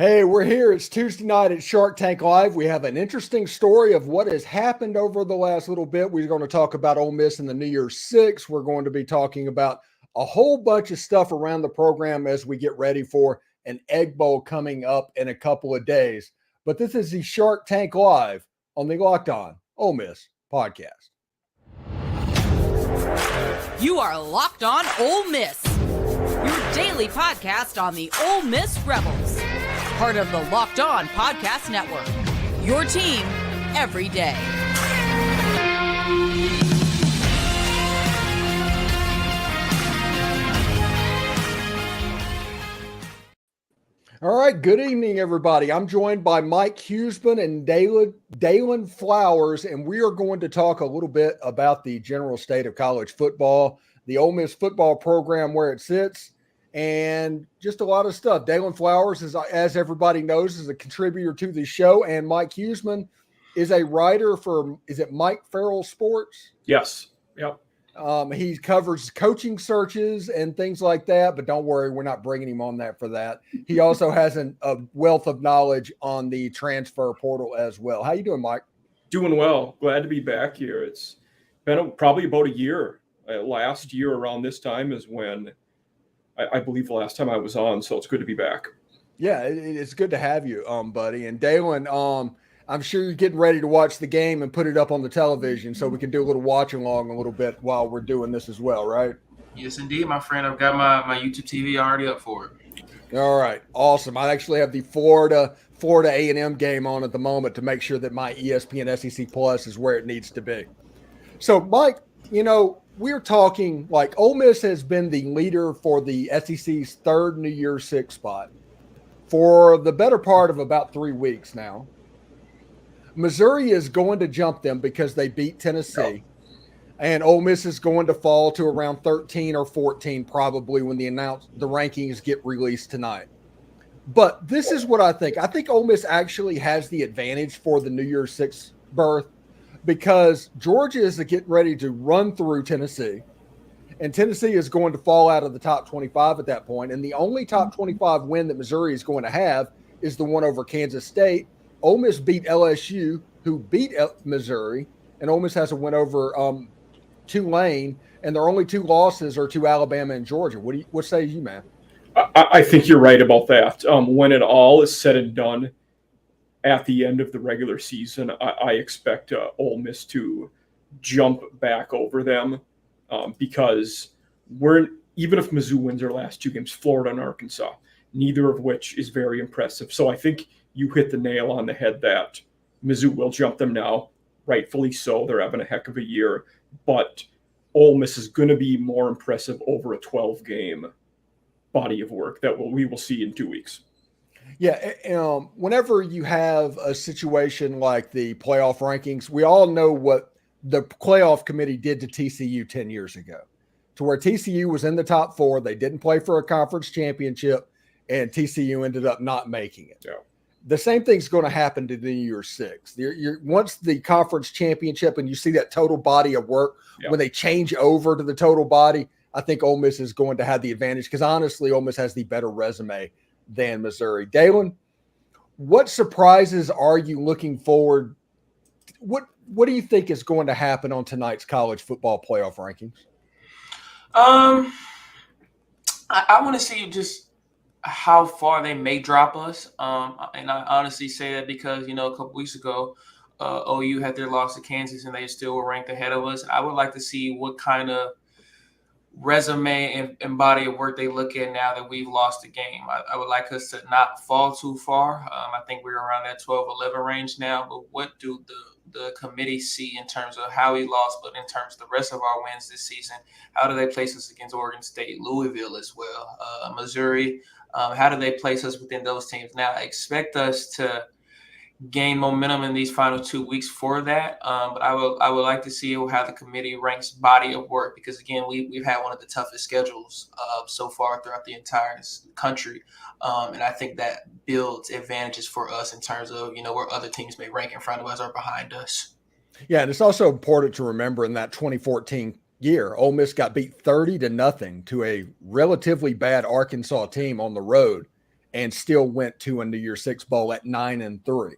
Hey, we're here. It's Tuesday night at Shark Tank Live. We have an interesting story of what has happened over the last little bit. We're going to talk about Ole Miss and the New Year's Six. We're going to be talking about a whole bunch of stuff around the program as we get ready for an Egg Bowl coming up in a couple of days. But this is the Shark Tank Live on the Locked On Ole Miss podcast. You are Locked On Ole Miss, your daily podcast on the Ole Miss Rebels. Part of the Locked On Podcast Network, your team every day. All right, good evening, everybody. I'm joined by Mike Huesmann and Dalen Flowers, and we are going to talk a little bit about the general state of college football, the Ole Miss football program, where it sits, and just a lot of stuff. Dalen Flowers, as everybody knows, is a contributor to the show, and Mike Huesmann is a writer for, is it Mike Farrell Sports? Yes. Yep. He covers coaching searches and things like that, but don't worry, we're not bringing him on that for that. He also has a wealth of knowledge on the transfer portal as well. How you doing, Mike? Doing well. Glad to be back here. It's been probably about a year. Last year around this time is when I believe the last time I was on, so it's good to be back. Yeah, it's good to have you, buddy. And Dalen, I'm sure you're getting ready to watch the game and put it up on the television so we can do a little watch along a little bit while we're doing this as well, right? Yes, indeed, my friend. I've got my YouTube TV already up for it. All right, awesome. I actually have the Florida A&M game on at the moment to make sure that my ESPN SEC Plus is where it needs to be. So, Mike, we're talking like Ole Miss has been the leader for the SEC's third New Year's Six spot for the better part of about 3 weeks now. Missouri is going to jump them because they beat Tennessee, and Ole Miss is going to fall to around 13 or 14 probably when the rankings get released tonight. But this is what I think. I think Ole Miss actually has the advantage for the New Year's Six berth because Georgia is getting ready to run through Tennessee, and Tennessee is going to fall out of the top 25 at that point. And the only top 25 win that Missouri is going to have is the one over Kansas State. Ole Miss beat LSU, who beat Missouri, and Ole Miss has a win over Tulane, and their only two losses are to Alabama and Georgia. What say you, man? I think you're right about that. When it all is said and done at the end of the regular season, I expect Ole Miss to jump back over them because even if Mizzou wins their last two games, Florida and Arkansas, neither of which is very impressive. So I think you hit the nail on the head that Mizzou will jump them now, rightfully so. They're having a heck of a year, but Ole Miss is going to be more impressive over a 12-game body of work that we will see in 2 weeks. Yeah, whenever you have a situation like the playoff rankings, we all know what the playoff committee did to TCU 10 years ago, to where TCU was in the top four. They didn't play for a conference championship, and TCU ended up not making it. Yeah. The same thing's going to happen to the New Year's Six. Once the conference championship and you see that total body of work, when they change over to the total body, I think Ole Miss is going to have the advantage because, honestly, Ole Miss has the better resume than Missouri. Dalen, what surprises are you looking forward? What do you think is going to happen on tonight's college football playoff rankings? I want to see just how far they may drop us. And I honestly say that because, a couple weeks ago, OU had their loss to Kansas and they still were ranked ahead of us. I would like to see what kind of resume and body of work they look at now that we've lost the game. I would like us to not fall too far. I think we're around that 12-11 range now, but what do the committee see in terms of how we lost, but in terms of the rest of our wins this season? How do they place us against Oregon State, Louisville as well, Missouri? How do they place us within those teams? Now, I expect us to gain momentum in these final 2 weeks for that. But I would like to see how the committee ranks body of work because, again, we've had one of the toughest schedules so far throughout the entire country. And I think that builds advantages for us in terms of, where other teams may rank in front of us or behind us. Yeah, and it's also important to remember in that 2014 year, Ole Miss got beat 30-0 to a relatively bad Arkansas team on the road. and still went to a New Year's Six bowl at 9-3.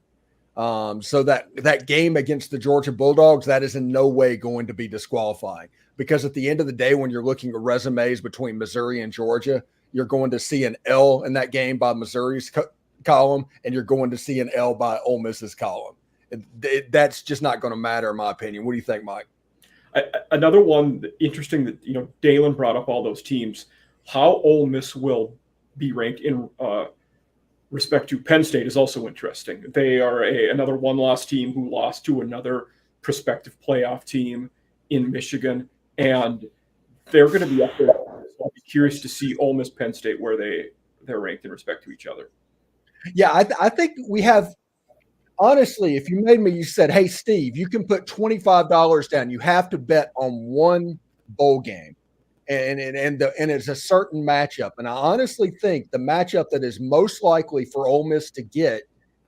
So that game against the Georgia Bulldogs, that is in no way going to be disqualifying, because at the end of the day, when you're looking at resumes between Missouri and Georgia, you're going to see an L in that game by Missouri's column, and you're going to see an L by Ole Miss's column. That's just not going to matter, in my opinion. What do you think, Mike? Another one interesting that, Dalen brought up all those teams. How Ole Miss will be ranked in respect to Penn State is also interesting. They are another one-loss team who lost to another prospective playoff team in Michigan, and they're going to be up there. So I'll be curious to see Ole Miss, Penn State, where they're ranked in respect to each other. Yeah, I think we have. Honestly, if you said, hey, Steve, you can put $25 down. You have to bet on one bowl game, and it's a certain matchup. And I honestly think the matchup that is most likely for Ole Miss to get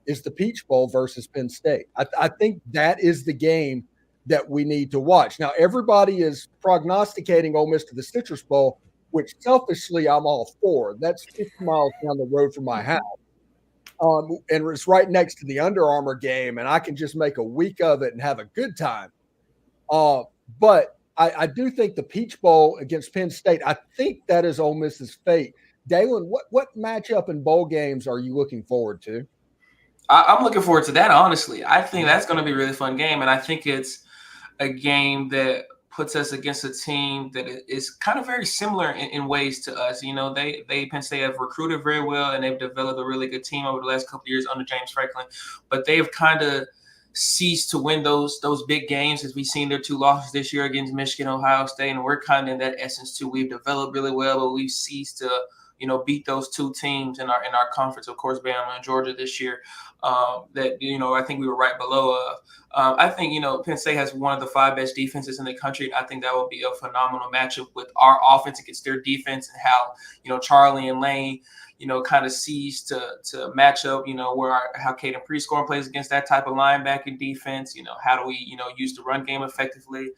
is the Peach Bowl versus Penn State. I think that is the game that we need to watch. Now, everybody is prognosticating Ole Miss to the Citrus Bowl, which selfishly I'm all for. That's 50 miles down the road from my house. And it's right next to the Under Armour game, and I can just make a week of it and have a good time. But I do think the Peach Bowl against Penn State, I think that is Ole Miss's fate. Dalen, what matchup in bowl games are you looking forward to? I'm looking forward to that, honestly. I think that's going to be a really fun game, and I think it's a game that puts us against a team that is kind of very similar in ways to us. They Penn State have recruited very well, and they've developed a really good team over the last couple of years under James Franklin, but they've kind of ceased to win those big games, as we've seen their 2 losses this year against Michigan, Ohio State, and we're kind of in that essence too. We've developed really well, but we've ceased to beat those 2 teams in our conference, of course, Bama and Georgia this year. I think we were right below. I think, Penn State has one of the 5 best defenses in the country. And I think that will be a phenomenal matchup with our offense against their defense, and how, Charlie and Lane, kind of sees to match up, how Caden Prescorn plays against that type of linebacking defense. How do we, use the run game effectively?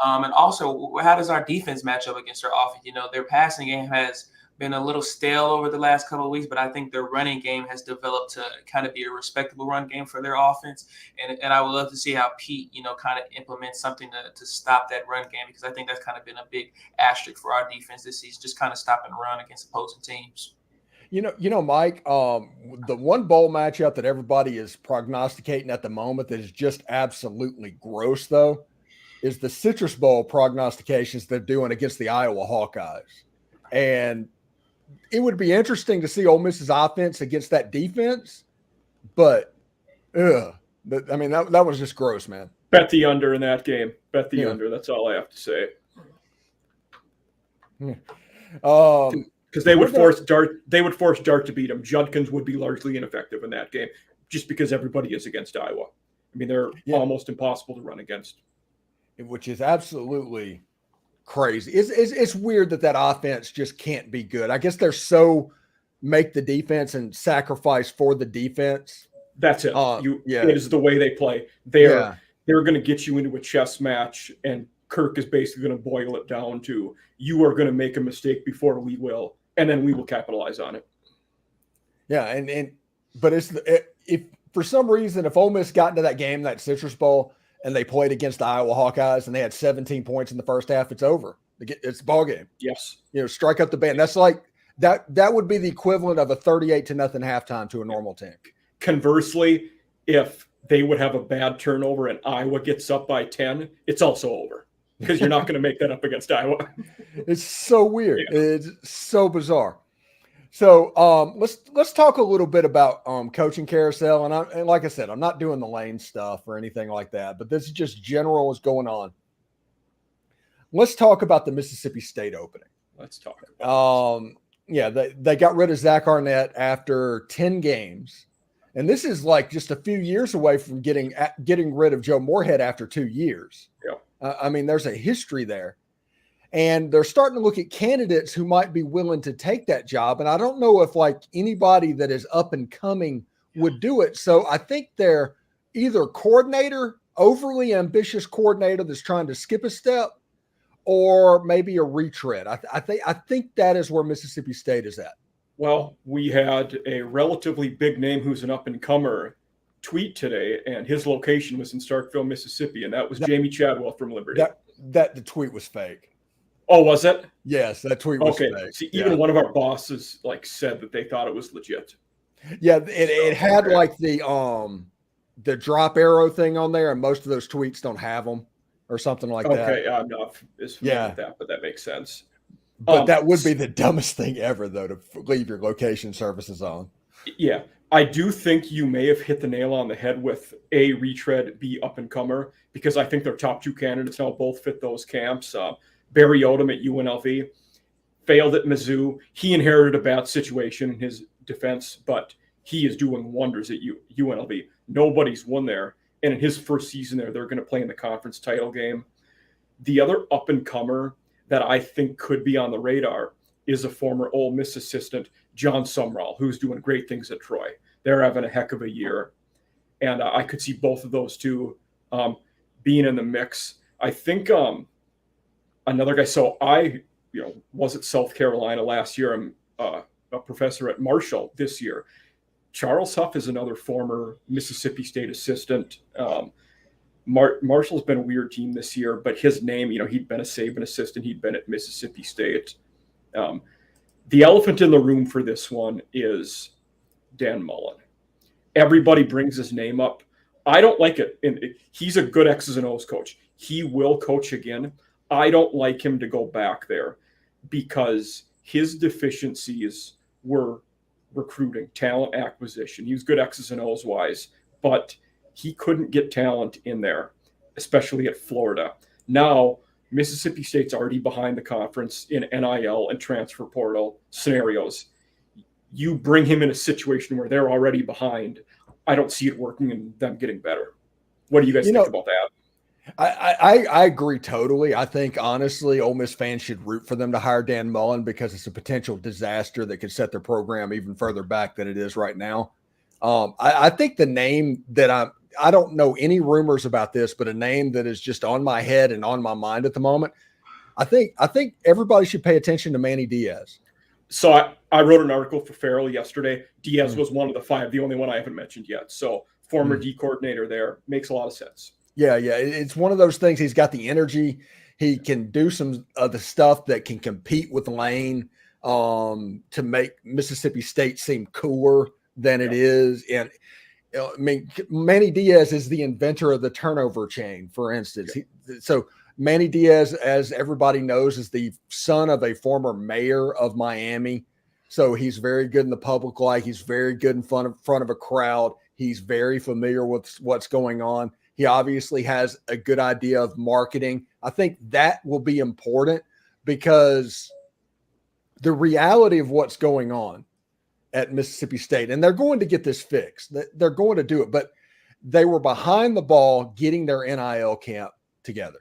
And also, how does our defense match up against their offense? Their passing game has been a little stale over the last couple of weeks, but I think their running game has developed to kind of be a respectable run game for their offense. And I would love to see how Pete, kind of implements something to stop that run game, because I think that's kind of been a big asterisk for our defense this season, just kind of stop and run against opposing teams. Mike, the one bowl matchup that everybody is prognosticating at the moment that is just absolutely gross, though, is the Citrus Bowl prognostications they're doing against the Iowa Hawkeyes. And it would be interesting to see Ole Miss's offense against that defense, but that was just gross, man. Bet the under in that game. Bet the under. That's all I have to say. Because they would force Dart. They would force Dart to beat him. Judkins would be largely ineffective in that game, just because everybody is against Iowa. They're almost impossible to run against. Which is absolutely crazy. It's weird that offense just can't be good. I guess they're so make the defense and sacrifice for the defense. That's it. It is the way they play. They're going to get you into a chess match, and Kirk is basically going to boil it down to, you are going to make a mistake before we will, and then we will capitalize on it. Yeah, but if for some reason, if Ole Miss got into that game, that Citrus Bowl, and they played against the Iowa Hawkeyes and they had 17 points in the first half, it's over. It's a ball game. Yes. Strike up the band. That's like that would be the equivalent of a 38-0 halftime to a normal team. Conversely, if they would have a bad turnover and Iowa gets up by 10, it's also over, because you're not going to make that up against Iowa. It's so weird. Yeah. It's so bizarre. So let's talk a little bit about coaching carousel. And like I said, I'm not doing the Lane stuff or anything like that, but this is just general what's going on. Let's talk about the Mississippi State opening. Let's talk about they got rid of Zach Arnett after 10 games. And this is like just a few years away from getting rid of Joe Moorhead after 2 years. Yeah. There's a history there. And they're starting to look at candidates who might be willing to take that job. And I don't know if anybody that is up and coming would do it. So I think they're either overly ambitious coordinator that's trying to skip a step, or maybe a retread. I think that is where Mississippi State is at. Well, we had a relatively big name who's an up-and-comer tweet today, and his location was in Starkville, Mississippi, and that was Jamie Chadwell from Liberty. That the tweet was fake. Oh, was it? Yes, that tweet was fake. See, even one of our bosses said that they thought it was legit. Yeah, it had like the drop arrow thing on there, and most of those tweets don't have them or something like that. Okay, I'm not as familiar with that, but that makes sense. But that would be the dumbest thing ever, though, to leave your location services on. Yeah, I do think you may have hit the nail on the head with A, retread, B, up-and-comer, because I think their top two candidates now both fit those camps. Barry Odom at UNLV failed at Mizzou. He inherited a bad situation in his defense, but he is doing wonders at UNLV. Nobody's won there. And in his first season there, they're going to play in the conference title game. The other up-and-comer that I think could be on the radar is a former Ole Miss assistant, John Sumrall, who's doing great things at Troy. They're having a heck of a year. And I could see both of those two being in the mix. I think another guy, so I was at South Carolina last year. I'm a professor at Marshall this year. Charles Huff is another former Mississippi State assistant. Marshall's been a weird team this year, but his name, he'd been a Sabin assistant. He'd been at Mississippi State. The elephant in the room for this one is Dan Mullen. Everybody brings his name up. I don't like it. He's a good X's and O's coach. He will coach again. I don't like him to go back there because his deficiencies were recruiting, talent acquisition. He was good X's and O's wise, but he couldn't get talent in there, especially at Florida. Now, Mississippi State's already behind the conference in NIL and transfer portal scenarios. You bring him in a situation where they're already behind. I don't see it working and them getting better. What do you guys think about that? I agree totally. I think, honestly, Ole Miss fans should root for them to hire Dan Mullen because it's a potential disaster that could set their program even further back than it is right now. I think the name that I don't know any rumors about this, but a name that is just on my head and on my mind at the moment, I think everybody should pay attention to Manny Diaz. So I wrote an article for Farrell yesterday. Diaz was one of the five, the only one I haven't mentioned yet. So former D coordinator there, makes a lot of sense. Yeah. It's one of those things. He's got the energy. He can do some of the stuff that can compete with Lane to make Mississippi State seem cooler than it is. And I mean, Manny Diaz is the inventor of the turnover chain, for instance. So Manny Diaz, as everybody knows, is the son of a former mayor of Miami. So he's very good in the public light. He's very good in front of a crowd. He's very familiar with what's going on. He obviously has a good idea of marketing. I think that will be important because the reality of what's going on at Mississippi State, and they're going to get this fixed. They're going to do it, but they were behind the ball getting their NIL camp together.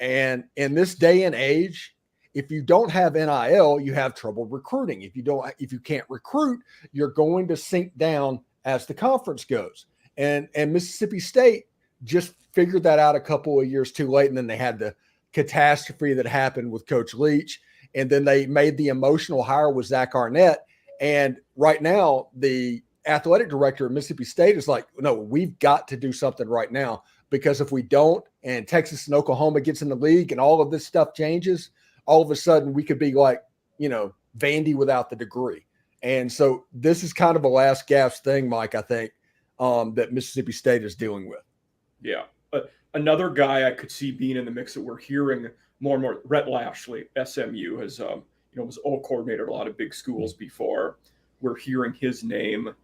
And in this day and age, if you don't have NIL, you have trouble recruiting. If you can't recruit, you're going to sink down as the conference goes. And Mississippi State just figured that out a couple of years too late. And then they had the catastrophe that happened with Coach Leach. And then they made the emotional hire with Zach Arnett. And right now, the athletic director of Mississippi State is like, no, we've got to do something right now, because if we don't, and Texas and Oklahoma gets in the league and all of this stuff changes, all of a sudden we could be like, Vandy without the degree. And so this is kind of a last gasp thing, Mike, I think, that Mississippi State is dealing with. Yeah. Another guy I could see being in the mix that we're hearing more and more, Rhett Lashley, SMU, has was O coordinator at a lot of big schools before. We're hearing his name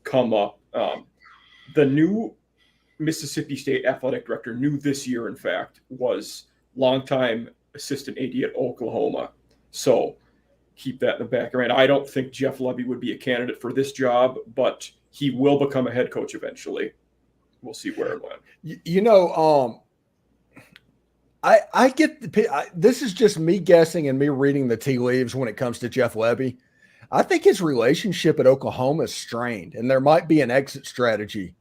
come up. The new Mississippi State athletic director, new this year, in fact, was longtime assistant AD at Oklahoma. So keep that in the back of your mind. I don't think Jeff Levy would be a candidate for this job, but he will become a head coach eventually. We'll see where and when. I get this is just me guessing and me reading the tea leaves when it comes to Jeff Levy. I think his relationship at Oklahoma is strained, and there might be an exit strategy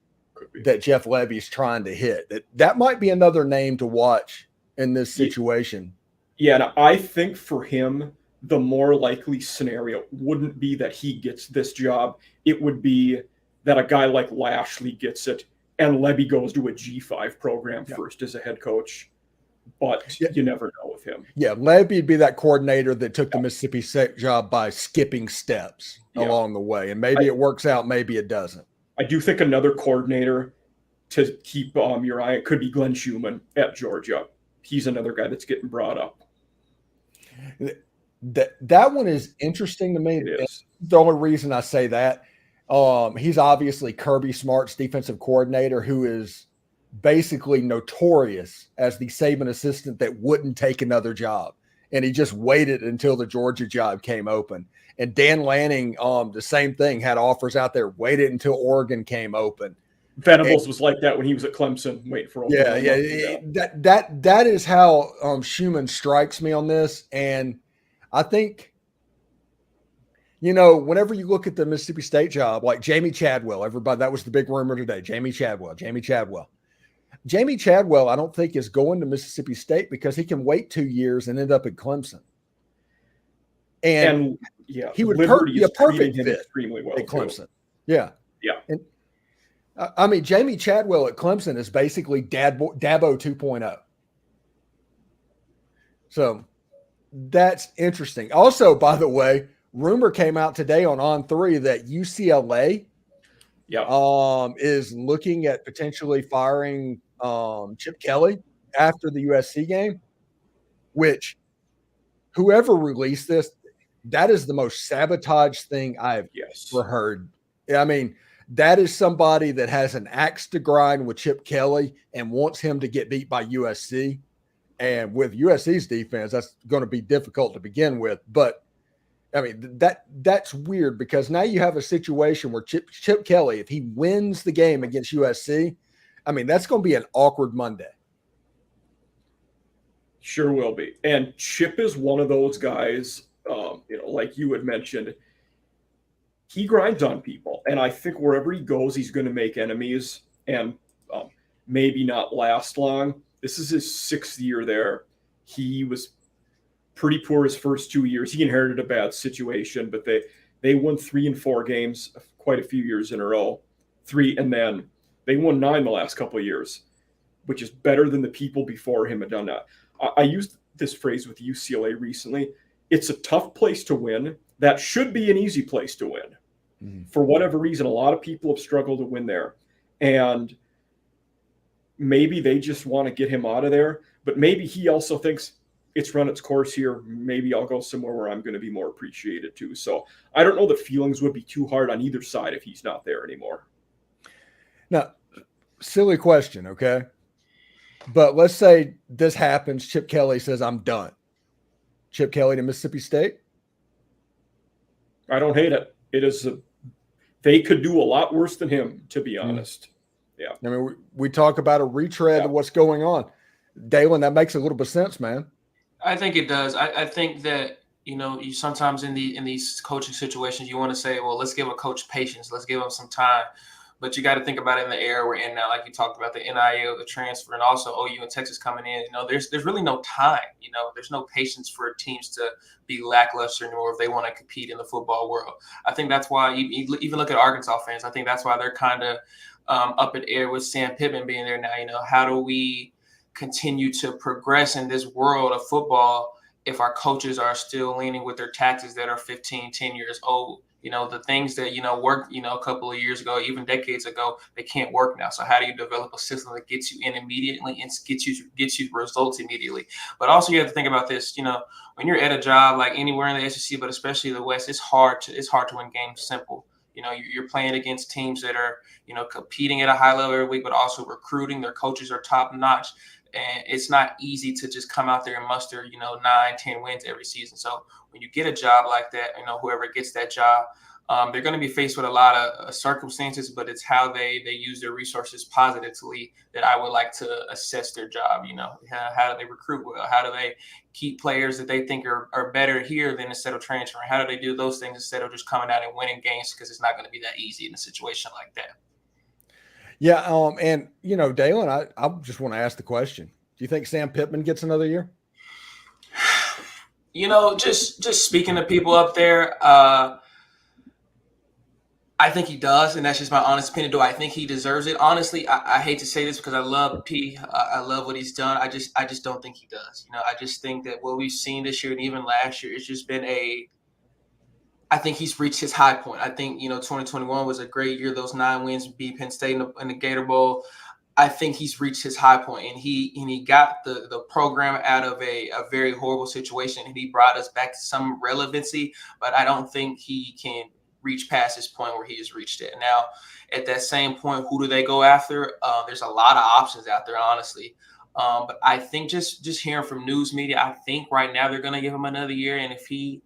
that Jeff Levy is trying to hit. That might be another name to watch in this situation. Yeah, and I think for him, the more likely scenario wouldn't be that he gets this job. It would be that a guy like Lashley gets it and Levy goes to a G5 program first as a head coach. But you never know with him. Yeah, Levy'd be that coordinator that took the Mississippi State job by skipping steps along the way. And maybe it works out, maybe it doesn't. I do think another coordinator to keep your eye, it could be Glenn Schumann at Georgia. He's another guy that's getting brought up. That one is interesting to me. It is. The only reason I say that, he's obviously Kirby Smart's defensive coordinator, who is basically notorious as the Sabin assistant that wouldn't take another job. And he just waited until the Georgia job came open. And Dan Lanning, the same thing, had offers out there, waited until Oregon came open. Venables was like that when he was at Clemson, waiting for Oklahoma. That is how Schumann strikes me on this. And I think, whenever you look at the Mississippi State job, like Jamie Chadwell, everybody, that was the big rumor today. Jamie Chadwell. Jamie Chadwell, I don't think, is going to Mississippi State because he can wait 2 years and end up at Clemson. And he would be a perfect fit extremely well at Clemson. Too. Yeah. Yeah. And Jamie Chadwell at Clemson is basically Dabo 2.0. So that's interesting. Also, by the way, rumor came out today on On3 that UCLA is looking at potentially firing Chip Kelly after the USC game, which whoever released this, that is the most sabotage thing I've ever heard. I mean, that is somebody that has an axe to grind with Chip Kelly and wants him to get beat by USC. And with USC's defense, that's going to be difficult to begin with. But I mean, that's weird because now you have a situation where Chip Kelly, if he wins the game against USC, I mean, that's going to be an awkward Monday. Sure will be. And Chip is one of those guys, like you had mentioned, he grinds on people. And I think wherever he goes, he's going to make enemies and maybe not last long. This is his 6th year there. He was pretty poor his first 2 years. He inherited a bad situation, but they won 3 and 4 games quite a few years in a row. 3, and then they won 9 the last couple of years, which is better than the people before him had done that. I used this phrase with UCLA recently. It's a tough place to win. That should be an easy place to win. Mm-hmm. For whatever reason, a lot of people have struggled to win there. And maybe they just want to get him out of there, but maybe he also thinks it's run its course here. Maybe I'll go somewhere where I'm going to be more appreciated too. So I don't know that feelings would be too hard on either side if he's not there anymore. Now, silly question, okay? But let's say this happens. Chip Kelly says, I'm done. Chip Kelly to Mississippi State? I don't hate it. It is they could do a lot worse than him, to be honest. Yeah. I mean, we talk about a retread of what's going on. Dalen, that makes a little bit of sense, man. I think it does. I think that, you sometimes in these coaching situations, you want to say, well, let's give a coach patience. Let's give him some time. But you got to think about it in the era we're in now, like you talked about the NIL, the transfer, and also OU and Texas coming in. There's really no time. There's no patience for teams to be lackluster anymore if they want to compete in the football world. I think that's why you even look at Arkansas fans. I think that's why they're kind of up in the air with Sam Pittman being there now. How do we continue to progress in this world of football if our coaches are still leaning with their tactics that are 15, 10 years old? The things that, worked, a couple of years ago, even decades ago, they can't work now. So how do you develop a system that gets you in immediately and gets you results immediately? But also you have to think about this, when you're at a job like anywhere in the SEC, but especially the West, it's hard to win games simple. You're playing against teams that are, competing at a high level every week, but also recruiting. Their coaches are top notch. And it's not easy to just come out there and muster, 9-10 wins every season. So when you get a job like that, whoever gets that job, they're going to be faced with a lot of circumstances, but it's how they use their resources positively that I would like to assess their job. How do they recruit well? How do they keep players that they think are better here than instead of transferring? How do they do those things instead of just coming out and winning games? Because it's not going to be that easy in a situation like that. Yeah, and Dalen, I just want to ask the question: do you think Sam Pittman gets another year? Just speaking to people up there, I think he does, and that's just my honest opinion. Do I think he deserves it? Honestly, I hate to say this because I love P. I love what he's done. I just don't think he does. I just think that what we've seen this year and even last year, it's just been I think he's reached his high point. I think 2021 was a great year. Those 9 wins, beat Penn State in the Gator Bowl. I think he's reached his high point, and he got the program out of a very horrible situation, and he brought us back to some relevancy. But I don't think he can reach past this point where he has reached it. Now, at that same point, who do they go after? There's a lot of options out there, honestly. But I think just hearing from news media, I think right now they're going to give him another year, and if he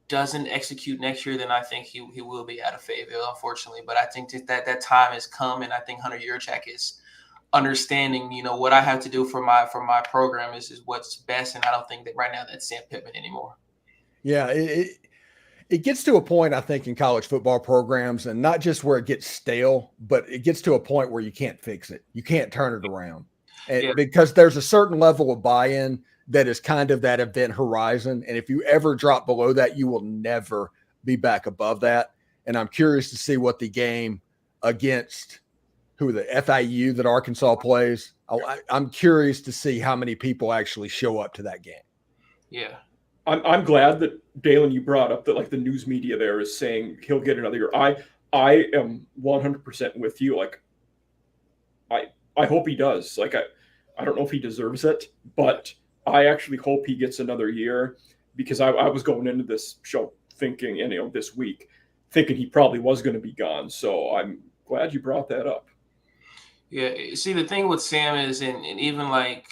doesn't execute next year, then I think he will be out of Fayetteville, unfortunately. But I think that time has come, and I think Hunter Yurchak is understanding, what I have to do for my program is what's best, and I don't think that right now that's Sam Pittman anymore. Yeah, it gets to a point, I think, in college football programs, and not just where it gets stale, but it gets to a point where you can't fix it. You can't turn it around. Because there's a certain level of buy-in that is kind of that event horizon. And if you ever drop below that, you will never be back above that. And I'm curious to see what the game against the FIU that Arkansas plays. I'm curious to see how many people actually show up to that game. Yeah. I'm glad that, Dalen, you brought up that like the news media there is saying he'll get another year. I am 100% with you. Like, I hope he does. Like, I don't know if he deserves it, but I actually hope he gets another year, because I was going into this show thinking, this week, thinking he probably was going to be gone. So I'm glad you brought that up. Yeah. See, the thing with Sam is, and even like,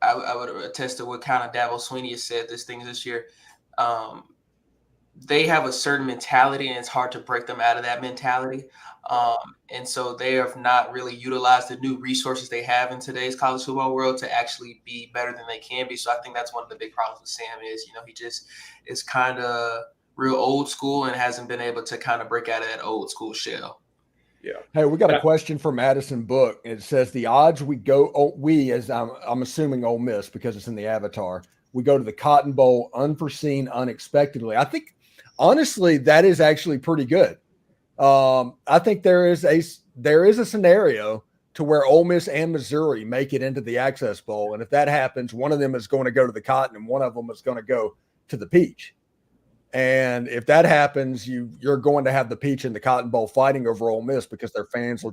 I would attest to what kind of Dabo Swinney has said this year. They have a certain mentality, and it's hard to break them out of that mentality. And so they have not really utilized the new resources they have in today's college football world to actually be better than they can be. So I think that's one of the big problems with Sam is, he just is kind of real old school and hasn't been able to kind of break out of that old school shell. Yeah. Hey, we got a question from Madison Book. It says the odds as I'm assuming Ole Miss, because it's in the avatar, we go to the Cotton Bowl unforeseen, unexpectedly. I think, honestly, that is actually pretty good. I think there is a scenario to where Ole Miss and Missouri make it into the Access Bowl. And if that happens, one of them is going to go to the Cotton and one of them is going to go to the Peach. And if that happens, you're going to have the Peach and the Cotton Bowl fighting over Ole Miss, because their fans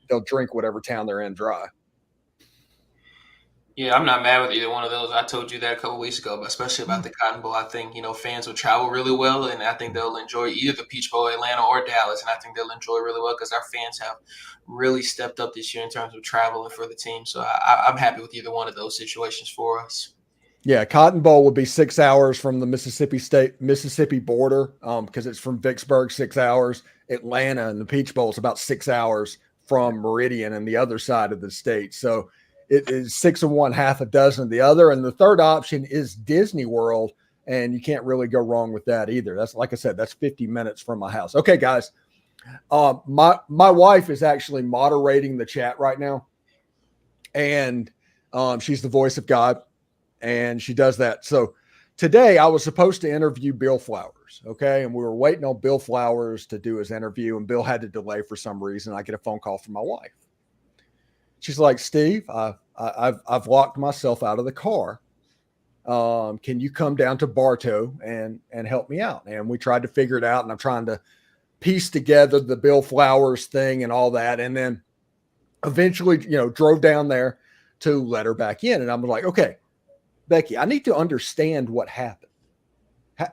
they'll drink whatever town they're in dry. Yeah, I'm not mad with either one of those. I told you that a couple weeks ago, but especially about the Cotton Bowl. I think, fans will travel really well, and I think they'll enjoy either the Peach Bowl, Atlanta, or Dallas, and I think they'll enjoy really well because our fans have really stepped up this year in terms of traveling for the team. So I'm happy with either one of those situations for us. Yeah, Cotton Bowl would be 6 hours from the Mississippi border, because it's from Vicksburg, 6 hours. Atlanta, and the Peach Bowl is about 6 hours from Meridian and the other side of the state. So it is 6 of one, half a dozen of the other. And the third option is Disney World, and you can't really go wrong with that either. That's, like I said, that's 50 minutes from my house. Okay, guys. My wife is actually moderating the chat right now, and she's the voice of God. And she does that. So today I was supposed to interview Bill Flowers. Okay. And we were waiting on Bill Flowers to do his interview, and Bill had to delay for some reason. I get a phone call from my wife. She's like, Steve, I've locked myself out of the car. Can you come down to Bartow and help me out? And we tried to figure it out, and I'm trying to piece together the Bill Flowers thing and all that. And then eventually, drove down there to let her back in. And I'm like, okay, Becky, I need to understand what happened.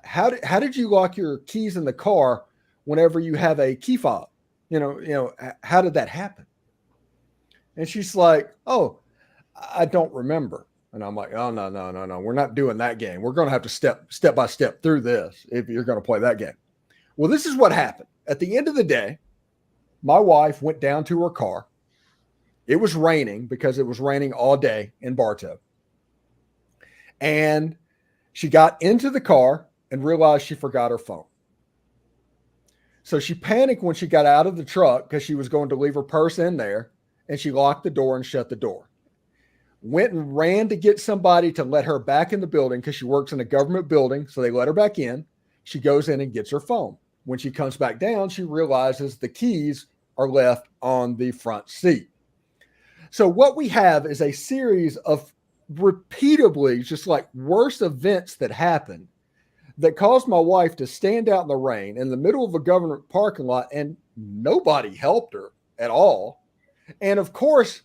How did you lock your keys in the car whenever you have a key fob? How did that happen? And she's like, oh, I don't remember. And I'm like, oh, no. We're not doing that game. We're going to have to step by step through this if you're going to play that game. Well, this is what happened. At the end of the day, my wife went down to her car. It was raining, because it was raining all day in Bartow. And she got into the car and realized she forgot her phone. So she panicked when she got out of the truck, because she was going to leave her purse in there, and she locked the door and shut the door. went and ran to get somebody to let her back in the building because she works in a government building. So they let her back in. She goes in and gets her phone. When she comes back down, she realizes the keys are left on the front seat. So what we have is a series of repeatably just like worse events that happened that caused my wife to stand out in the rain in the middle of a government parking lot, and nobody helped her at all. And of course,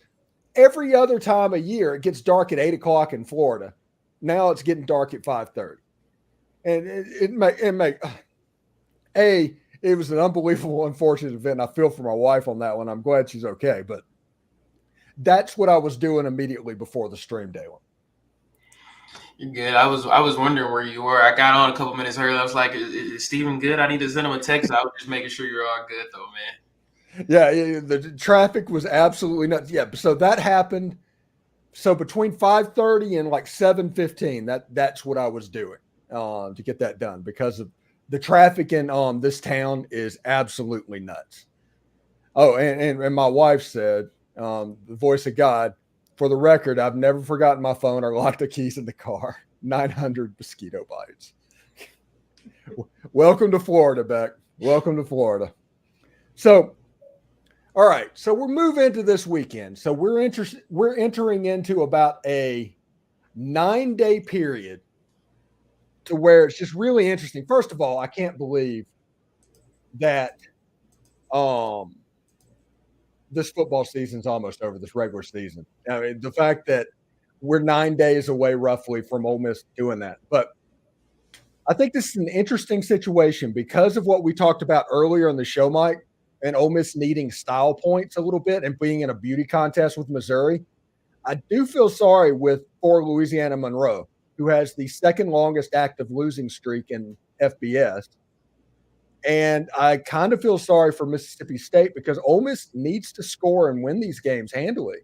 every other time a year, it gets dark at 8 o'clock in Florida. Now it's getting dark at 5:30. And it was an unbelievable, unfortunate event. I feel for my wife on that one. I'm glad she's okay. But that's what I was doing immediately before the stream day one. You're good. I was wondering where you were. I got on a couple minutes early. I was like, is Steven good? I need to send him a text. I was just making sure you're all good, though, man. Yeah, the traffic was absolutely nuts. Yeah, so that happened. So between 5:30 and like 7:15, that's what I was doing to get that done, because of the traffic in this town is absolutely nuts. Oh, and my wife said, the voice of God, for the record, I've never forgotten my phone or locked the keys in the car. 900 mosquito bites. Welcome to Florida, Beck. Welcome to Florida. So, all right. So we're moving into this weekend. So we're entering into about a 9-day period to where it's just really interesting. First of all, I can't believe that this football season's almost over, this regular season. I mean, the fact that we're 9 days away roughly from Ole Miss doing that. But I think this is an interesting situation because of what we talked about earlier in the show, Mike, and Ole Miss needing style points a little bit and being in a beauty contest with Missouri. I do feel sorry for Louisiana Monroe, who has the second longest active losing streak in FBS. And I kind of feel sorry for Mississippi State because Ole Miss needs to score and win these games handily.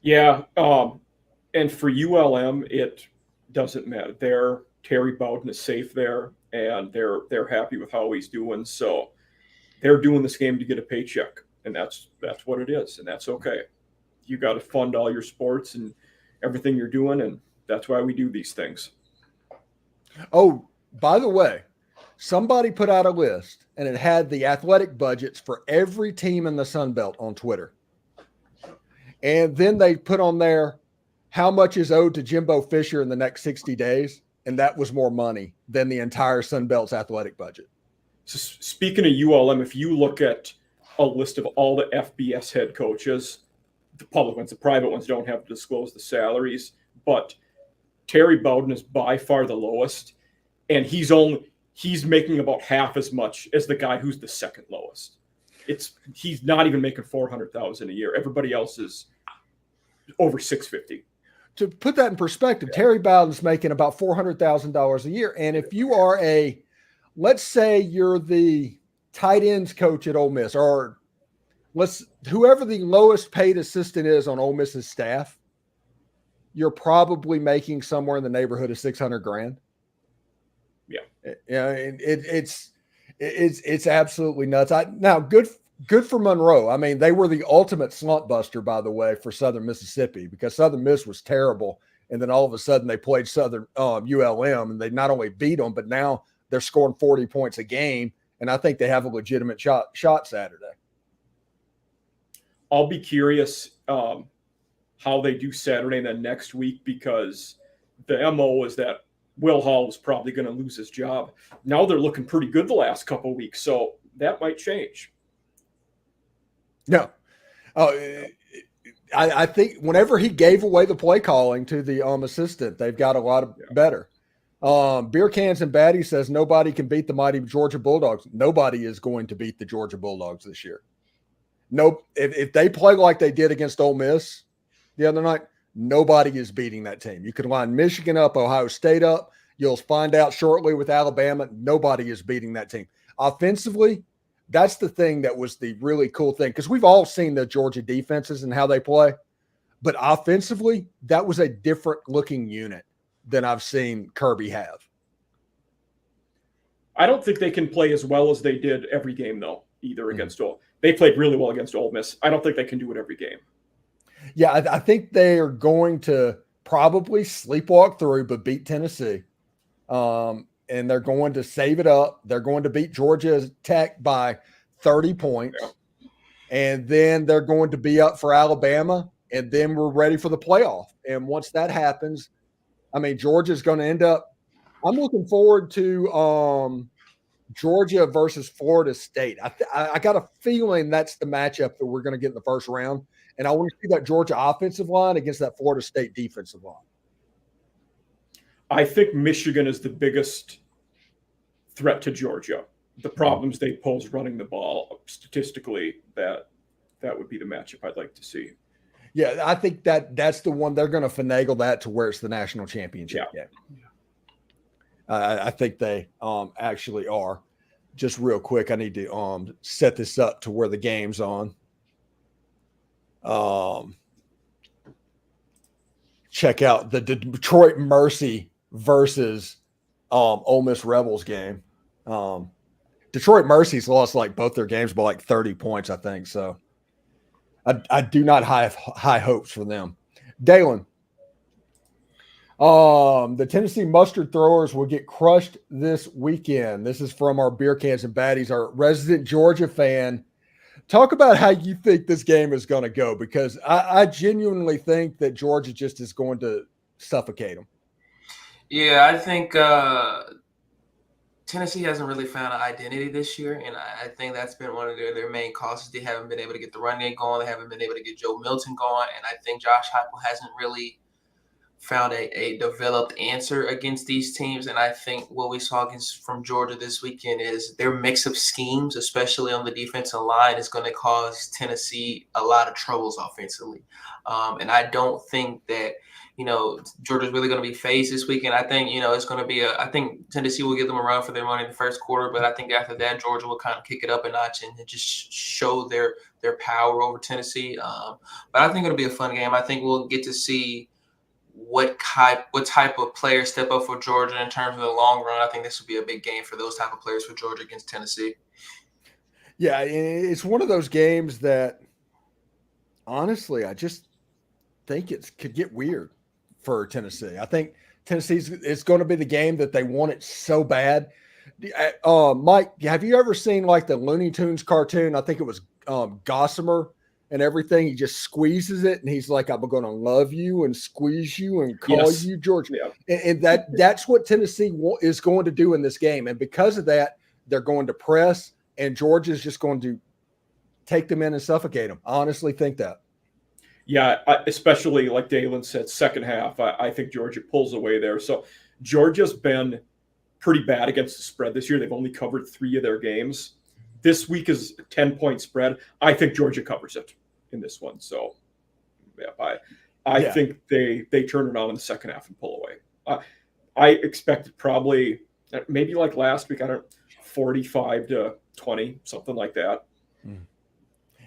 Yeah, and for ULM, it doesn't matter. Terry Bowden is safe there, and they're happy with how he's doing. So they're doing this game to get a paycheck, and that's what it is, and that's okay. You got to fund all your sports and everything you're doing, and that's why we do these things. Oh, by the way, somebody put out a list, and it had the athletic budgets for every team in the Sun Belt on Twitter. And then they put on there how much is owed to Jimbo Fisher in the next 60 days, and that was more money than the entire Sun Belt's athletic budget. So speaking of ULM, if you look at a list of all the FBS head coaches, the public ones, the private ones don't have to disclose the salaries, but Terry Bowden is by far the lowest, and he's making about half as much as the guy who's the second lowest. He's not even making $400,000 a year. Everybody else is over $650,000. To put that in perspective, Terry Bowden's making about $400,000 a year, and if you are let's say you're the tight ends coach at Ole Miss, or whoever the lowest paid assistant is on Ole Miss's staff, you're probably making somewhere in the neighborhood of $600,000. Yeah. Yeah. It's absolutely nuts. Now good for Monroe. I mean, they were the ultimate slump buster, by the way, for Southern Mississippi, because Southern Miss was terrible. And then all of a sudden they played Southern ULM, and they not only beat them, but now they're scoring 40 points a game. And I think they have a legitimate shot Saturday. I'll be curious how they do Saturday and then next week, because the MO is that Will Hall was probably going to lose his job. Now they're looking pretty good the last couple of weeks, so that might change. No. I think whenever he gave away the play calling to the assistant, they've got a lot better. Beer Cans and Baddies says nobody can beat the mighty Georgia Bulldogs. Nobody is going to beat the Georgia Bulldogs this year. Nope. If they play like they did against Ole Miss the other night, nobody is beating that team. You can line Michigan up, Ohio State up. You'll find out shortly with Alabama. Nobody is beating that team. Offensively, that's the thing that was the really cool thing, because we've all seen the Georgia defenses and how they play. But offensively, that was a different looking unit than I've seen Kirby have. I don't think they can play as well as they did every game, though, either against all. they played really well against Ole Miss. I don't think they can do it every game. Yeah, I think they are going to probably sleepwalk through, but beat Tennessee. And they're going to save it up. They're going to beat Georgia Tech by 30 points. Yeah. And then they're going to be up for Alabama, and then we're ready for the playoff. And once that happens, I mean, Georgia's going to end up – I'm looking forward to Georgia versus Florida State. I got a feeling that's the matchup that we're going to get in the first round. And I want to see that Georgia offensive line against that Florida State defensive line. I think Michigan is the biggest threat to Georgia. The problems they pose running the ball, statistically, that would be the matchup I'd like to see. Yeah, I think that's the one they're going to finagle that to where it's the national championship game. I think they actually are. Just real quick, I need to set this up to where the game's on. Check out the Detroit Mercy versus Ole Miss Rebels game. Detroit Mercy's lost like both their games by like 30 points, I think. So I do not have high hopes for them. Dalen, the Tennessee mustard throwers will get crushed this weekend. This is from our Beer Cans and Baddies, our resident Georgia fan. Talk about how you think this game is going to go, because I genuinely think that Georgia just is going to suffocate them. Yeah, I think Tennessee hasn't really found an identity this year, and I think that's been one of their main causes. They haven't been able to get the run game going. They haven't been able to get Joe Milton going, and I think Josh Heupel hasn't really found a developed answer against these teams. And I think what we saw from Georgia this weekend is their mix of schemes, especially on the defensive line, is going to cause Tennessee a lot of troubles offensively. And I don't think that, Georgia's really going to be phased this weekend. I think, it's going to be I think Tennessee will give them a run for their money in the first quarter, but I think after that, Georgia will kind of kick it up a notch and just show their power over Tennessee. But I think it'll be a fun game. I think we'll get to see what type of players step up for Georgia in terms of the long run. I think this would be a big game for those type of players for Georgia against Tennessee. Yeah, it's one of those games that, honestly, I just think it could get weird for Tennessee. I think it's going to be the game that they want it so bad. Mike, have you ever seen like the Looney Tunes cartoon? I think it was Gossamer and everything. He just squeezes it, and he's like, "I'm going to love you and squeeze you and call you Georgia." Yeah. And that's what Tennessee is going to do in this game. And because of that, they're going to press, and Georgia's just going to take them in and suffocate them. I honestly think that. Yeah, especially like Dalen said, second half, I think Georgia pulls away there. So Georgia's been pretty bad against the spread this year. They've only covered 3 of their games. This week is a 10-point spread. I think Georgia covers it in this one. So, yeah, I think they turn it on in the second half and pull away. I expected probably maybe like last week, 45-20, something like that.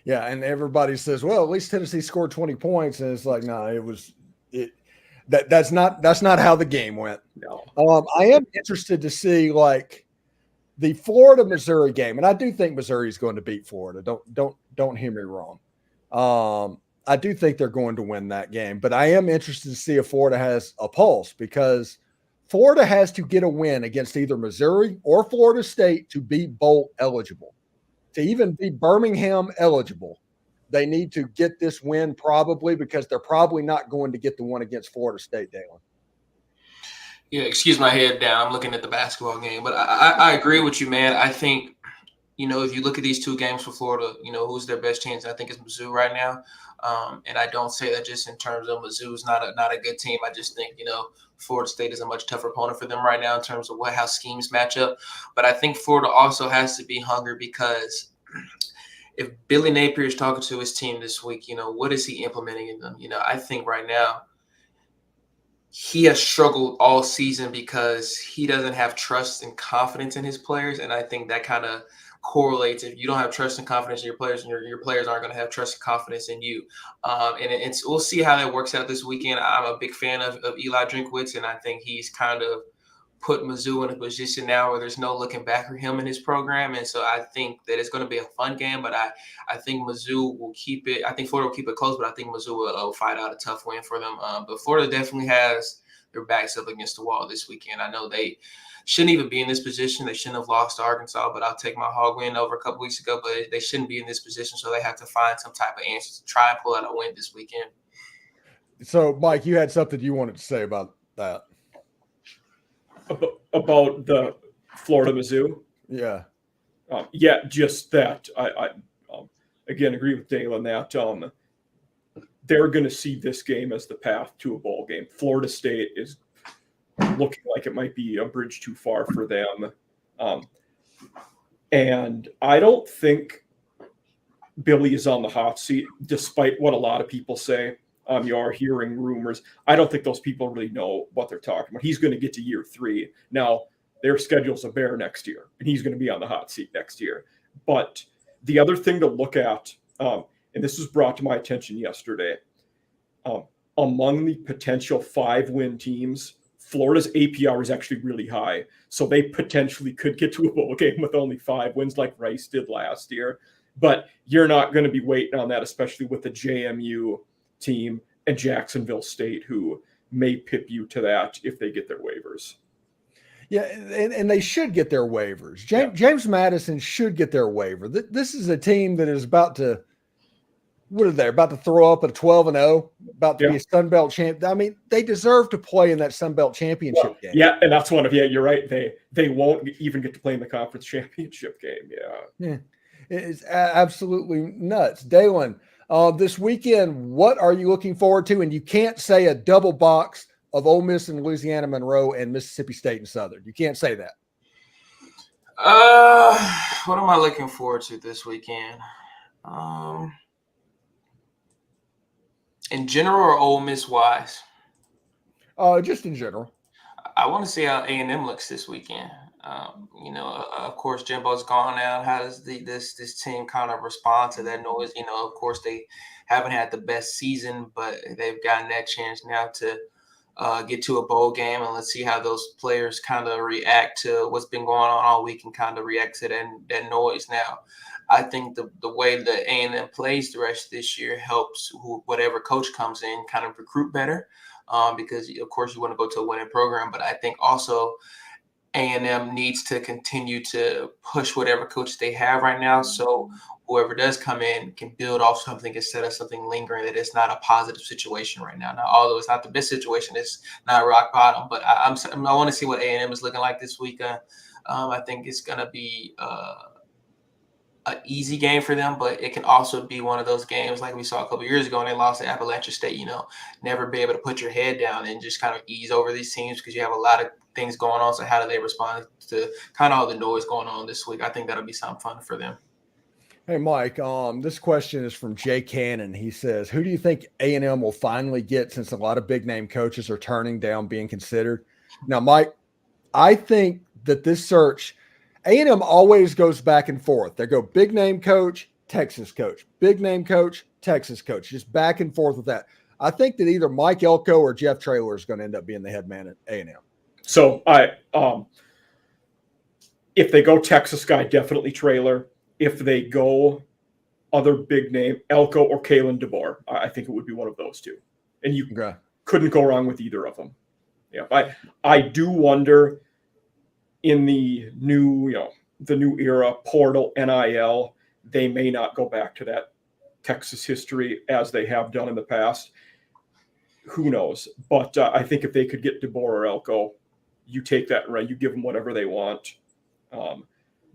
Yeah, and everybody says, well, at least Tennessee scored 20 points. And it's like, no, that's not how the game went. No. I am interested to see like the Florida-Missouri game. And I do think Missouri is going to beat Florida. Don't hear me wrong. I do think they're going to win that game, but I am interested to see if Florida has a pulse, because Florida has to get a win against either Missouri or Florida State to be bowl eligible. To even be Birmingham eligible, they need to get this win probably, because they're probably not going to get the one against Florida State, Dalen. Yeah, excuse my head down. I'm looking at the basketball game, but I agree with you, man. I think, if you look at these 2 games for Florida, who's their best chance? I think it's Mizzou right now. And I don't say that just in terms of Mizzou's not a good team. I just think, Florida State is a much tougher opponent for them right now in terms of how schemes match up. But I think Florida also has to be hungry, because if Billy Napier is talking to his team this week, what is he implementing in them? I think right now he has struggled all season because he doesn't have trust and confidence in his players. And I think that kind of correlates. If you don't have trust and confidence in your players, and your players aren't going to have trust and confidence in you. And we'll see how that works out this weekend. I'm a big fan of Eli Drinkwitz, and I think he's kind of put Mizzou in a position now where there's no looking back for him and his program. And so I think that it's going to be a fun game, but I think Mizzou will keep it. I think Florida will keep it close, but I think Mizzou will fight out a tough win for them. But Florida definitely has their backs up against the wall this weekend. I know they shouldn't even be in this position. They shouldn't have lost to Arkansas, but I'll take my hog win over a couple weeks ago. But they shouldn't be in this position, so they have to find some type of answers to try and pull out a win this weekend. So, Mike, you had something you wanted to say about that. About the Florida Mizzou? Yeah. Yeah, just that. I again agree with Dale on that. They're going to see this game as the path to a bowl game. Florida State is looking like it might be a bridge too far for them. And I don't think Billy is on the hot seat, despite what a lot of people say. You are hearing rumors. I don't think those people really know what they're talking about. He's going to get to year 3. Now, their schedule's a bear next year, and he's going to be on the hot seat next year. But the other thing to look at, and this was brought to my attention yesterday, among the potential 5-win teams, Florida's APR is actually really high. So they potentially could get to a bowl game with only 5 wins like Rice did last year. But you're not going to be waiting on that, especially with the JMU team and Jacksonville State, who may pip you to that if they get their waivers. Yeah, and they should get their waivers. James Madison should get their waiver. This is a team that is about to throw up a 12-0, about to be a Sun Belt champ. I mean, they deserve to play in that Sun Belt championship game. Yeah, and that's you're right. They won't even get to play in the conference championship game. Yeah. It's absolutely nuts. Dalen, this weekend, what are you looking forward to? And you can't say a double box of Ole Miss and Louisiana Monroe and Mississippi State and Southern. You can't say that. What am I looking forward to this weekend? In general or Ole Miss wise? Just in general. I want to see how A&M looks this weekend. Of course, Jimbo's gone now. How does this team kind of respond to that noise? Of course, they haven't had the best season, but they've gotten that chance now to get to a bowl game, and let's see how those players kind of react to what's been going on all week and kind of react to that noise. Now, I think the way that A&M plays the rest of this year helps whatever coach comes in kind of recruit better, because, of course, you want to go to a winning program. But I think also A&M needs to continue to push whatever coach they have right now, so whoever does come in can build off something instead of something lingering that is not a positive situation right now. Now, although it's not the best situation, it's not rock bottom. But I want to see what A&M is looking like this week. I think it's going to be an easy game for them, but it can also be one of those games like we saw a couple of years ago when they lost to Appalachian State. Never be able to put your head down and just kind of ease over these teams because you have a lot of things going on. So how do they respond to kind of all the noise going on this week? I think that'll be something fun for them. Hey, Mike, this question is from Jay Cannon. He says, who do you think A&M will finally get since a lot of big-name coaches are turning down being considered? Now, Mike, I think that this search, A&M always goes back and forth. They go big-name coach, Texas coach, big-name coach, Texas coach, just back and forth with that. I think that either Mike Elko or Jeff Traylor is going to end up being the head man at A&M. So, if they go Texas guy, definitely Traylor. If they go other big name, Elko or Kalen DeBoer, I think it would be one of those two. And you couldn't go wrong with either of them. Yeah, I do wonder in the new era, portal, NIL, they may not go back to that Texas history as they have done in the past. Who knows? But I think if they could get DeBoer or Elko, you take that and you give them whatever they want.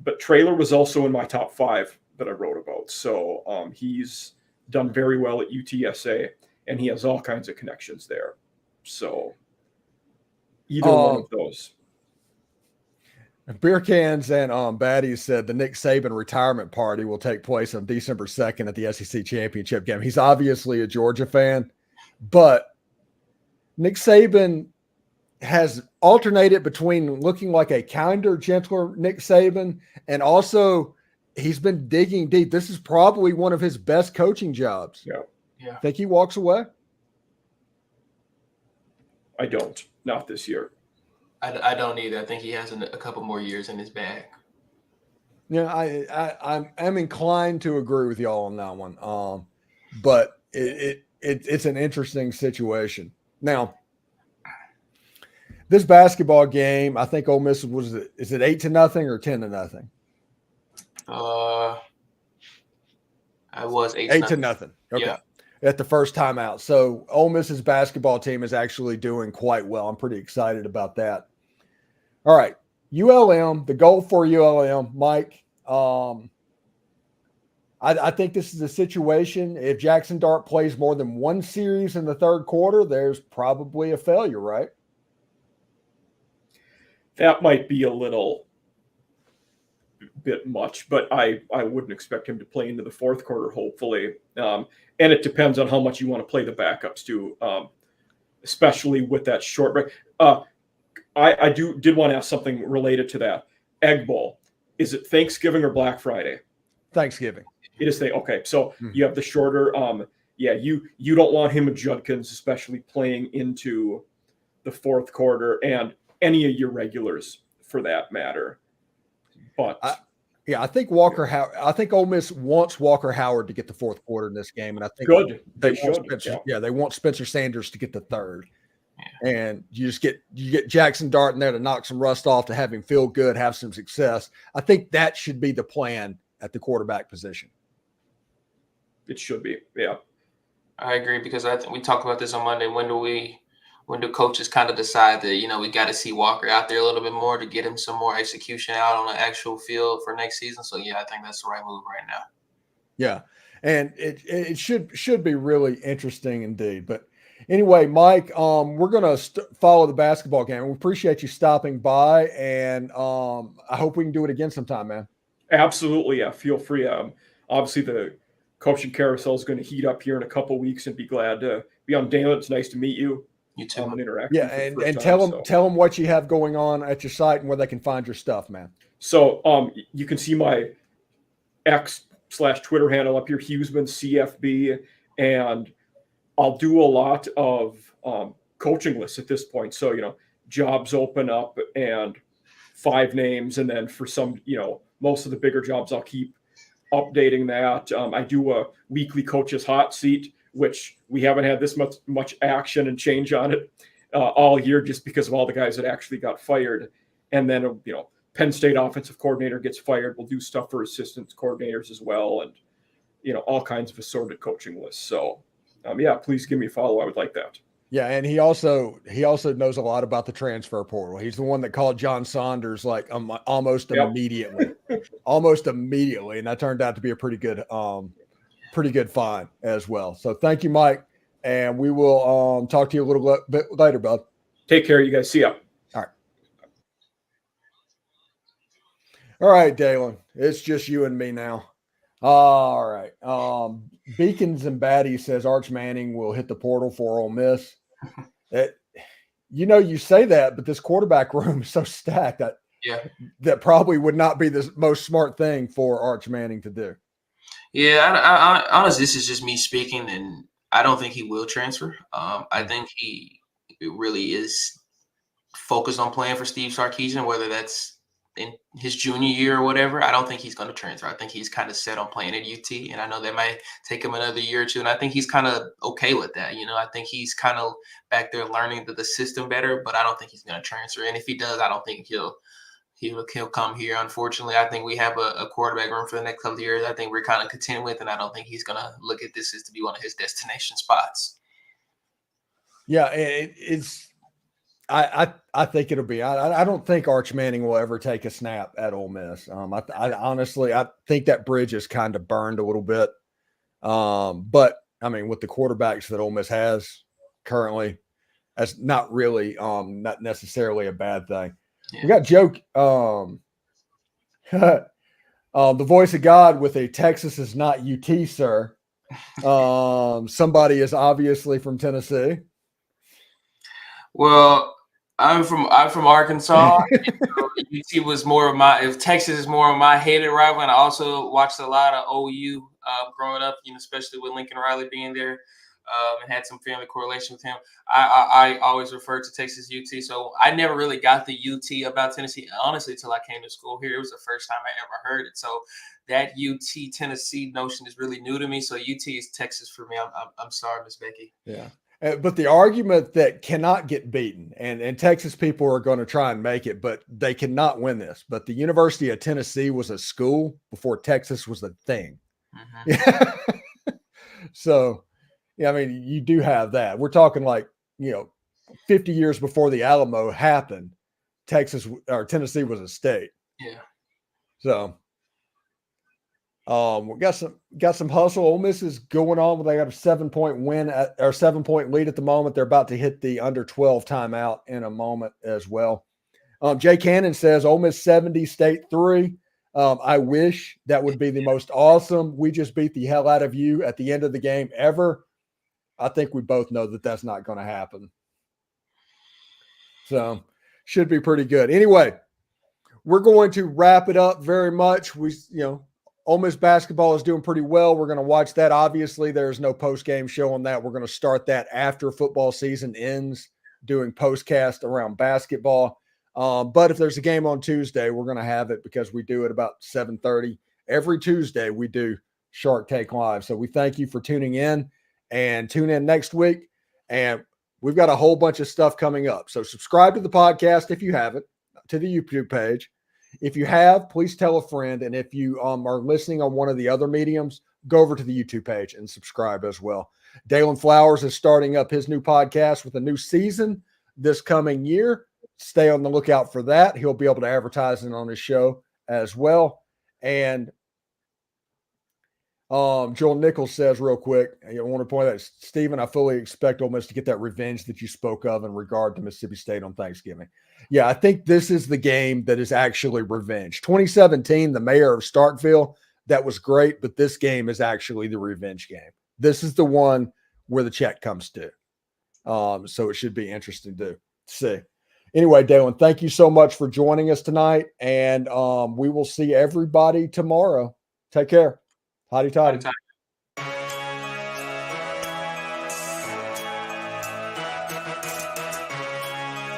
But Traylor was also in my top 5 that I wrote about. So he's done very well at UTSA, and he has all kinds of connections there. So either one of those. Beer Cans and Baddies said the Nick Saban retirement party will take place on December 2nd at the SEC championship game. He's obviously a Georgia fan, but Nick Saban has alternated between looking like a kinder, gentler Nick Saban, and also he's been digging deep. This is probably one of his best coaching jobs. Yeah. Think he walks away? I don't. Not this year. I don't either. I think he has a couple more years in his bag. Yeah, I'm inclined to agree with y'all on that one. But it's an interesting situation. Now, this basketball game, I think Ole Miss is it 8-0 or 10-0? I was 8-0. Okay. Yeah. At the first time out. So Ole Miss's basketball team is actually doing quite well. I'm pretty excited about that. All right. ULM, the goal for ULM, Mike. I think this is a situation. If Jackson Dart plays more than one series in the third quarter, there's probably a failure, right? That might be a little bit much, but I wouldn't expect him to play into the fourth quarter, hopefully. And it depends on how much you want to play the backups too, especially with that short break. I did want to ask something related to that. Egg Bowl. Is it Thanksgiving or Black Friday? Thanksgiving. It is okay. So you have the shorter. You don't want him and Judkins, especially playing into the fourth quarter, and any of your regulars for that matter. But I think I think Ole Miss wants Walker Howard to get the fourth quarter in this game, and I think they should. They want Spencer Sanders to get the third. And you get Jackson Dart in there to knock some rust off, to have him feel good, have some success. I think that should be the plan at the quarterback position. It should be, yeah. I agree, because I think we talked about this on Monday. When do coaches kind of decide that, we got to see Walker out there a little bit more to get him some more execution out on the actual field for next season? So, I think that's the right move right now. Yeah, and it should be really interesting indeed. But anyway, Mike, we're going to follow the basketball game. We appreciate you stopping by, and I hope we can do it again sometime, man. Absolutely, yeah. Feel free. Obviously, the coaching carousel is going to heat up here in a couple weeks, and be glad to be on. Dalen, it's nice to meet you. You too. Yeah, and tell them what you have going on at your site and where they can find your stuff, man. So you can see my X/Twitter handle up here, Huesmann CFB, and I'll do a lot of coaching lists at this point. So, jobs open up and 5 names, and then for some, most of the bigger jobs, I'll keep updating that. I do a weekly coaches hot seat, which we haven't had this much action and change on it all year, just because of all the guys that actually got fired. And then, Penn State offensive coordinator gets fired. We'll do stuff for assistant coordinators as well, and, all kinds of assorted coaching lists. So, please give me a follow. I would like that. Yeah, and he also knows a lot about the transfer portal. He's the one that called John Saunders almost immediately, and that turned out to be a pretty good find as well. So thank you, Mike, and we will talk to you a little bit later, bud. Take care, you guys. See ya. All right, Dalen. It's just you and me now. All right. Beacons and Baddies says Arch Manning will hit the portal for Ole Miss. You say that, but this quarterback room is so stacked that probably would not be the most smart thing for Arch Manning to do. Yeah, I honestly, this is just me speaking, and I don't think he will transfer. I think he really is focused on playing for Steve Sarkisian, whether that's in his junior year or whatever. I don't think he's going to transfer. I think he's kind of set on playing at UT, and I know that might take him another year or two, and I think he's kind of okay with that. I think he's kind of back there learning the system better, but I don't think he's going to transfer. And if he does, I don't think he'll come here. Unfortunately, I think we have a quarterback room for the next couple of years. I think we're kind of content with, and I don't think he's going to look at this as to be one of his destination spots. Yeah, it's. I think it'll be. I don't think Arch Manning will ever take a snap at Ole Miss. I honestly think that bridge is kind of burned a little bit. But I mean, with the quarterbacks that Ole Miss has currently, that's not really not necessarily a bad thing. Yeah. We got Joe, the voice of God with a Texas is not UT, sir. Somebody is obviously from Tennessee. Well, I'm from Arkansas. UT was more of if Texas is more of my hated rival, and I also watched a lot of OU growing up, especially with Lincoln Riley being there. and had some family correlation with him. I always referred to Texas UT, so I never really got the UT about Tennessee, honestly, until I came to school here. It was the first time I ever heard it. So that UT Tennessee notion is really new to me. So UT is Texas for me. I'm sorry, Miss Becky. Yeah. But the argument that cannot get beaten, and Texas people are going to try and make it, but they cannot win this. But the University of Tennessee was a school before Texas was a thing. Mm-hmm. So, yeah, I mean, you do have that. We're talking like, 50 years before the Alamo happened, Tennessee was a state. Yeah. So, we got some hustle. Ole Miss is going on. They got a 7-point win or 7-point lead at the moment. They're about to hit the under 12 timeout in a moment as well. Jay Cannon says Ole Miss 70, State 3. I wish that would be the most awesome. We just beat the hell out of you at the end of the game ever. I think we both know that that's not going to happen. So should be pretty good. Anyway, we're going to wrap it up very much. Ole Miss basketball is doing pretty well. We're going to watch that. Obviously, there's no post-game show on that. We're going to start that after football season ends, doing postcast around basketball. But if there's a game on Tuesday, we're going to have it because we do it about 7:30. Every Tuesday, we do Shark Take Live. So we thank you for tuning in, and tune in next week. And we've got a whole bunch of stuff coming up. So subscribe to the podcast if you haven't, to the YouTube page. If you have, please tell a friend. And if you are listening on one of the other mediums, go over to the YouTube page and subscribe as well. Dalen Flowers is starting up his new podcast with a new season this coming year. Stay on the lookout for that. He'll be able to advertise it on his show as well. And Joel Nichols says real quick, I want to point out, Stephen, I fully expect Ole Miss to get that revenge that you spoke of in regard to Mississippi State on Thanksgiving. Yeah, I think this is the game that is actually revenge. 2017, the mayor of Starkville, that was great, but this game is actually the revenge game. This is the one where the check comes to. So it should be interesting to see. Anyway, Dalen, thank you so much for joining us tonight, and we will see everybody tomorrow. Take care. Hotty toddy.